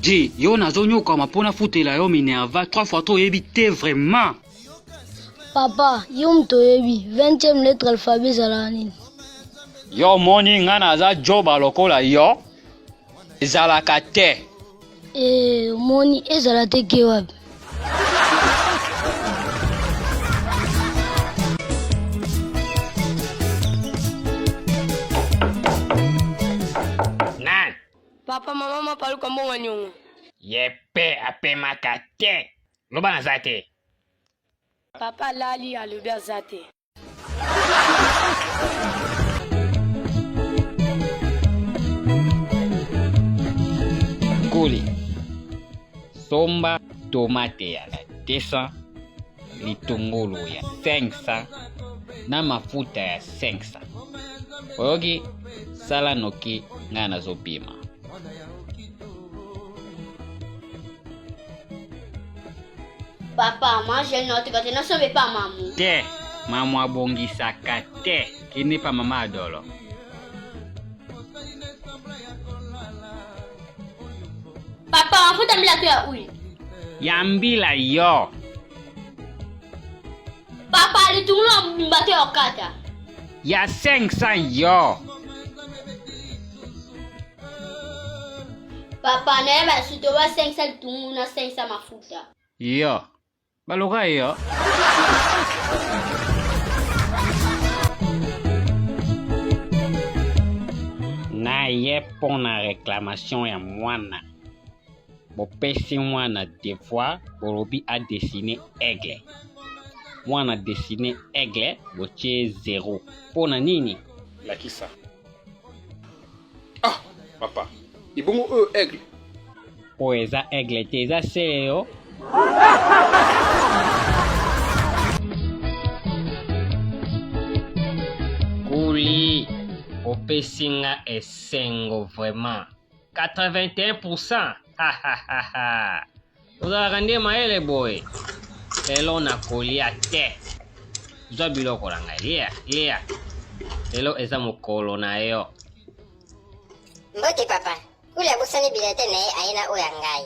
Di, yo nazonyo kama pona futela yo Minerva 3 fois to yebite vraiment. Papa, yo mtoyebi 20e lettre alphabet zalani. Yo moni ngana za joba lokola yo. Ezalaka te. Moni ezala te ke wapi? Nan. Papa, mama mapalu kambo wanyongo. Yepe ape makate. Loba na zate. Papa lali alobi azate. Kuli. Somba tomate ya 200, litungulu ya 500 na mafuta ya 500. Oyoki sala noki nga nazopima. Papa, moi j'ai une autre côté, ne sauve pas maman. Te, maman abongisaka te, kini pa mama adolo. Papa, on fout un blague à oui. Yambila yo. Papa, le tournoi m'battait au kata. Ya 500 yo. Papa, neba si tu vas 500 tournoi na 500 mafuta. Yo. Baloga yo. Na ye pona réclamation ya mwana. Bopesi mwana devoir bolobi a dessiner aigle. Mwana dessiner aigle botie 0. Pona nini? Lakisa. Ah, papa. Ibongo aigle. O eza aigle te eza sele yo. Kuli opesinga esengo vraiment 81%. Ha ha ha ha. Ozalaka nde mayele boy. Lelo nakolia te. Zwa biloko na ngai. Lia. Lelo eza mokolo na yo. Mbote papa. Kula busani bilete na ye aina oyo ya ngai.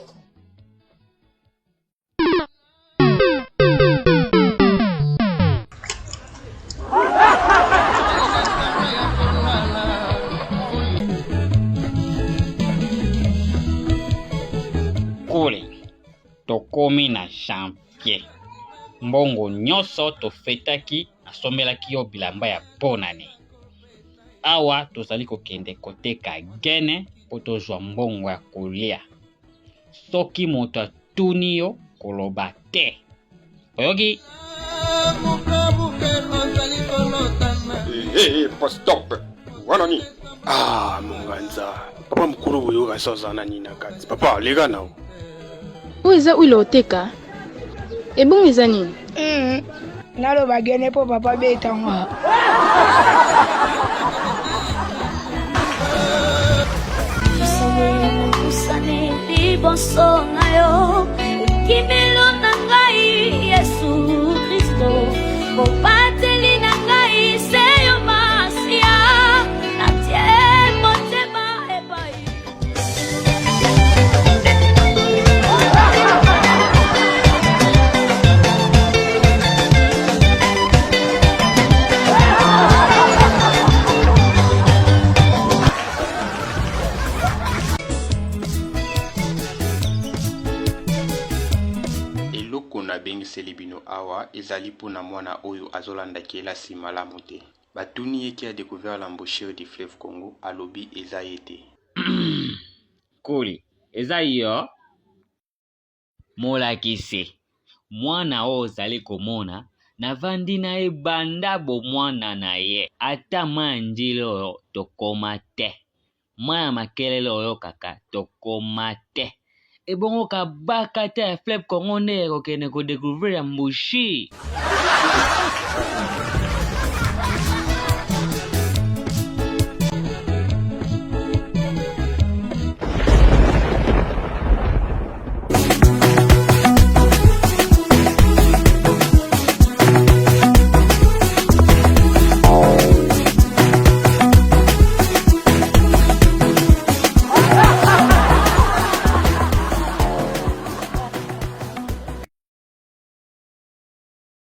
Tokomi na janvier. Mbongo nyonso tofetaki nasomelaki yo bilamba ya bonane. Awa tozali kokende koteka gene po tozwa mbongo ya kolia. Soki moto atuni yo koloba te. Oyoki? Papa stop. Wana ni? Ah, monganza. Papa mkuru boyo gasoza na nina kati. Papa lega nao. Uweza ule oteka? Ebongo eza nini? Nalo bagene po papa beta ngwa. Kusane liboso na yo kimelo na ngai Yesu Kristo kopateli na ngai seyo masia na tie motema epai. Bengiseli bino awa ezali pona mwana oyo azolanda kiela sima la mote. Batuni ye qui a découvert l'embouchure du fleuve Congo alobi eza yete. Kuli, eza yo. Molakisi. Mwana oyo ozali komona navandi na ye banda bo mwana na ye. Ata manjili oyo tokoma te. Mwana makelele oyo kaka tokoma te. Ebongo kabaka te ya fleuve Congo nde kokende ko découvrir ya mbushi.